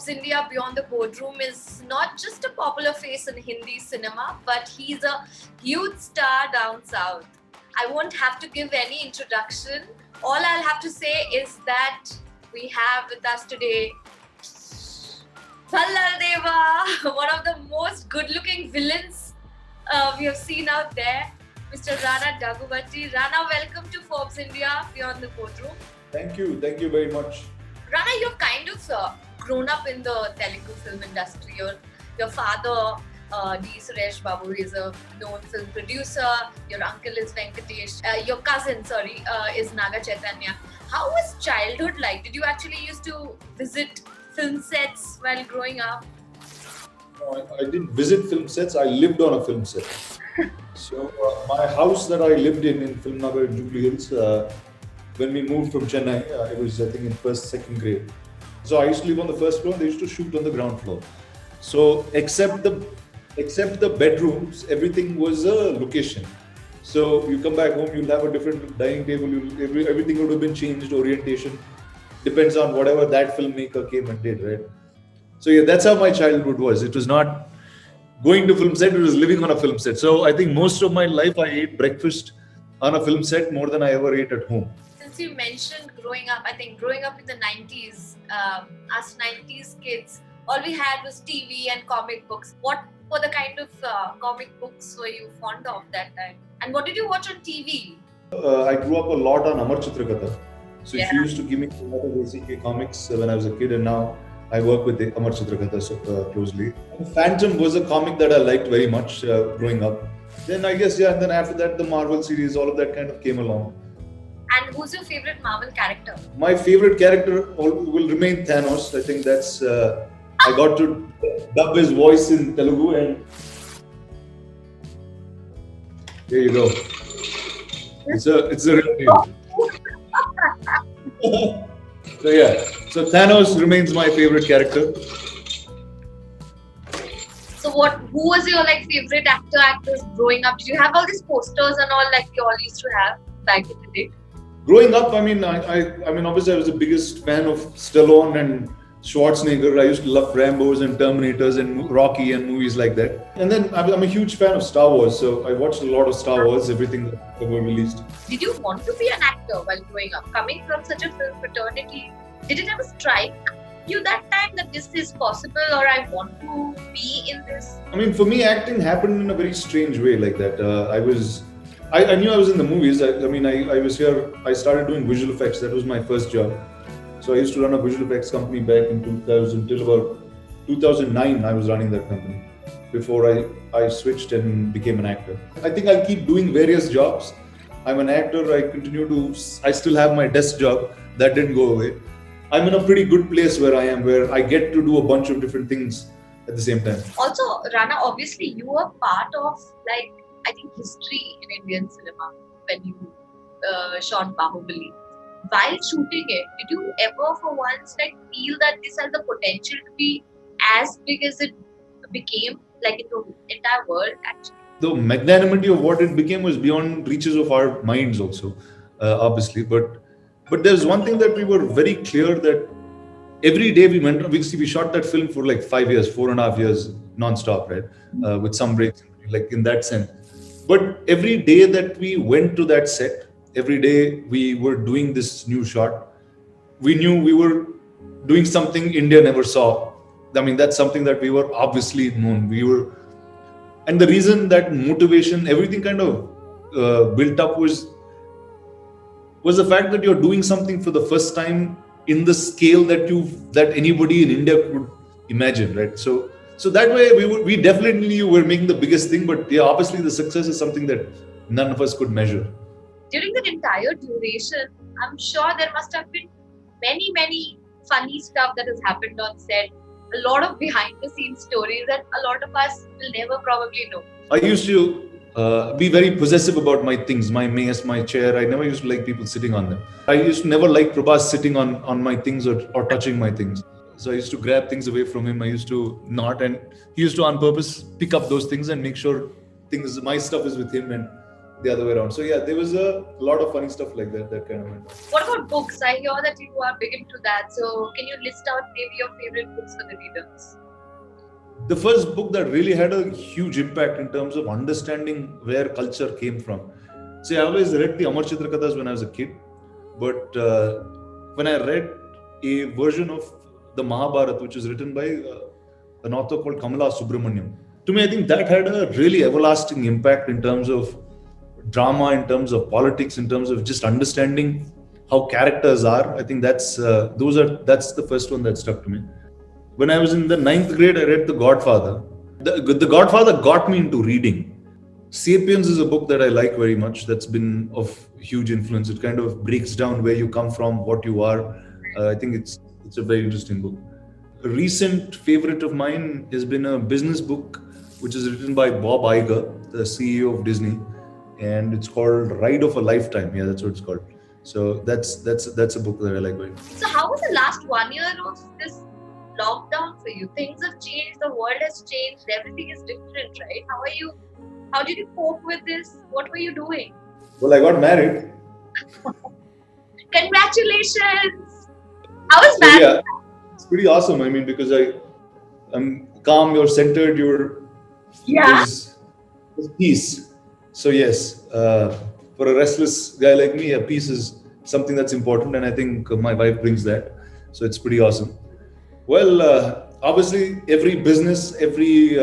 Forbes India Beyond the Boardroom is not just a popular face in Hindi cinema, but he's a huge star down south. I won't have to give any introduction. All I'll have to say is that we have with us today Deva, one of the most good-looking villains we have seen out there, Mr. Rana Daggubati. Rana, welcome to Forbes India Beyond the Boardroom. Thank you very much. Rana, you've kind of grown up in the Telugu film industry. Your father, D. Suresh Babu, is a known film producer. Your uncle is Venkatesh. Your cousin, is Naga Chaitanya. How was childhood like? Did you actually used to visit film sets while growing up? No, I didn't visit film sets. I lived on a film set. So my house that I lived in Film Nagar in Jubilee Hills, when we moved from Chennai, it was I think in second grade. So I used to live on the first floor. They used to shoot on the ground floor. So except the bedrooms, everything was a location. So you come back home, you'll have a different dining table. Everything would have been changed. Orientation depends on whatever that filmmaker came and did, right? So yeah, that's how my childhood was. It was not going to film set, it was living on a film set. So I think most of my life I ate breakfast on a film set more than I ever ate at home. Since you mentioned growing up, I think growing up in the 90s, us 90s kids, all we had was TV and comic books. What were the kind of comic books were you fond of that time? And what did you watch on TV? I grew up a lot on Amar Chitrakatha. So she used to give me a lot of ACK comics when I was a kid, and now I work with Amar Chitrakatha so closely. And Phantom was a comic that I liked very much growing up. Then I guess, and then after that, the Marvel series, all of that kind of came along. And who's your favorite Marvel character? My favorite character will remain Thanos. I think that's, I got to dub his voice in Telugu, and there you go. It's a real name. So yeah, so Thanos remains my favorite character. So who was your favorite actors growing up? Did you have all these posters and all like you all used to have back in the day? Growing up, I mean, obviously I was the biggest fan of Stallone and Schwarzenegger. I used to love Rambos and Terminators and Rocky and movies like that. And then I'm a huge fan of Star Wars, so I watched a lot of Star Wars, everything that ever released. Did you want to be an actor while growing up? Coming from such a film fraternity, did it ever strike you that time that this is possible or I want to be in this? I mean, for me, acting happened in a very strange way like that. I knew I was in the movies. I was here, I started doing visual effects. That was my first job. So I used to run a visual effects company back in 2000 till about 2009. I was running that company before I switched and became an actor. I think I'll keep doing various jobs. I'm an actor. I still have my desk job. That didn't go away. I'm in a pretty good place where I am, where I get to do a bunch of different things at the same time. Also, Rana, obviously you were part of I think history in Indian cinema when you shot Baahubali. While shooting it, did you ever for once feel that this has the potential to be as big as it became in the entire world actually? The magnanimity of what it became was beyond reaches of our minds also, obviously. But there's one thing that we were very clear that every day we shot that film for 5 years, 4.5 years non-stop, right? With some breaks, in that sense. But every day that we went to that set, every day we were doing this new shot, we knew we were doing something India never saw. I mean, that's something that we were obviously known. And the reason that motivation, everything kind of built up was the fact that you're doing something for the first time in the scale that anybody in India could imagine, right? So that way we definitely were making the biggest thing, but yeah, obviously the success is something that none of us could measure. During that entire duration, I'm sure there must have been many, many funny stuff that has happened on set. A lot of behind the scenes stories that a lot of us will never probably know. I used to be very possessive about my things, my mace, my chair. I never used to like people sitting on them. I used to never like Prabhas sitting on my things or touching my things. So I used to grab things away from him. I used to not, and he used to on purpose pick up those things and make sure my stuff is with him. And the other way around. So yeah, there was a lot of funny stuff like that that kind of went on. What about books? I hear that you are big into that. So can you list out maybe your favorite books for the readers? The first book that really had a huge impact in terms of understanding where culture came from. See, I always read the Amar Chitra Kathas when I was a kid, but when I read a version of the Mahabharata, which was written by an author called Kamala Subramaniam, to me, I think that had a really everlasting impact in terms of drama, in terms of politics, in terms of just understanding how characters are. I think that's the first one that stuck to me. When I was in the ninth grade, I read The Godfather. The Godfather got me into reading. Sapiens is a book that I like very much. That's been of huge influence. It kind of breaks down where you come from, what you are. I think it's a very interesting book. A recent favorite of mine has been a business book, which is written by Bob Iger, the CEO of Disney, and it's called Ride of a Lifetime. Yeah, that's what it's called. So that's a book that I like very much. So how was the last 1 year of this lockdown for you? Things have changed, the world has changed, everything is different, right? How did you cope with this? What were you doing? Well, I got married. Congratulations! How was So that? yeah, it's pretty awesome. I mean, because I'm calm, you're centered, there's peace. So yes, for a restless guy like me, a peace is something that's important, and I think my wife brings that. So it's pretty awesome. Well, obviously, every business, every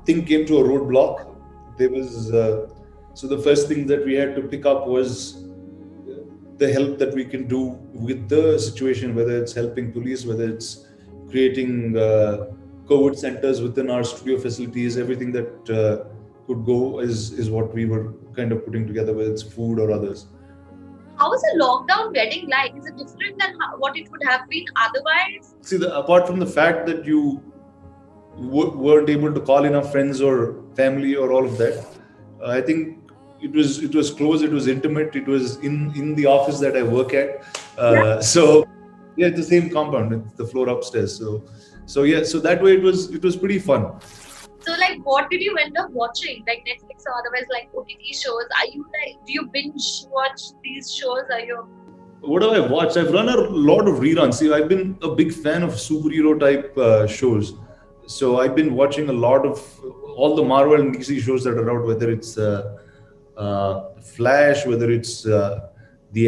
thing came to a roadblock. There was so the first thing that we had to pick up was the help that we can do with the situation, whether it's helping police, whether it's creating COVID centers within our studio facilities, everything that could go is what we were kind of putting together, whether it's food or others. How was a lockdown wedding like? Is it different than what it would have been otherwise? See, apart from the fact that you weren't able to call enough friends or family or all of that, I think it was close, it was intimate, it was in the office that I work at. So yeah, it's the same compound, it's the floor upstairs. So yeah, so that way it was pretty fun. So like, what did you end up watching? Like Netflix or otherwise, like OTT shows? Do you binge watch these shows? What have I watched? I've run a lot of reruns. See, I've been a big fan of superhero type shows. So I've been watching a lot of all the Marvel and DC shows that are out, whether it's Flash, whether it's the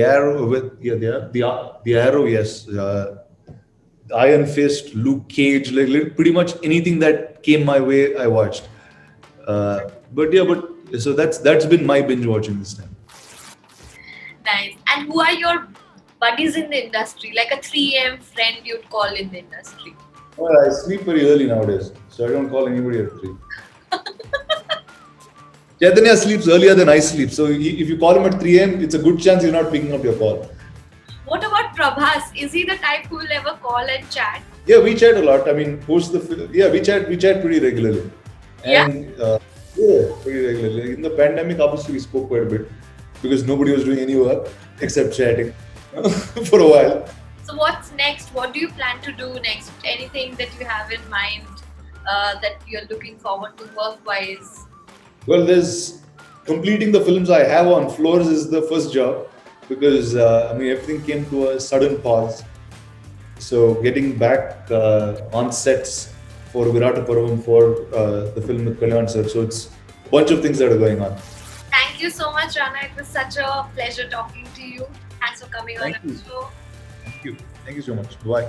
Arrow, the Arrow, yes, Iron Fist, Luke Cage, like pretty much anything that came my way, I watched. But so that's been my binge watching this time. Nice. And who are your buddies in the industry? Like a 3 a.m. friend you'd call in the industry? Well, I sleep very early nowadays, so I don't call anybody at 3. Chaitanya sleeps earlier than I sleep, so if you call him at 3 a.m., it's a good chance he's not picking up your call. What about Prabhas? Is he the type who will ever call and chat? Yeah, we chat a lot. I mean, post the film, yeah, we chat pretty regularly. And yeah, pretty regularly. In the pandemic, obviously, we spoke quite a bit because nobody was doing any work except chatting for a while. So what's next? What do you plan to do next? Anything that you have in mind that you're looking forward to work-wise? Well, there's completing the films I have on floors is the first job because everything came to a sudden pause. So getting back on sets for Virata Parvam for the film with Kalyan sir. So it's a bunch of things that are going on. Thank you so much, Rana. It was such a pleasure talking to you. Thanks for coming on the show. Thank you. Thank you so much. Bye.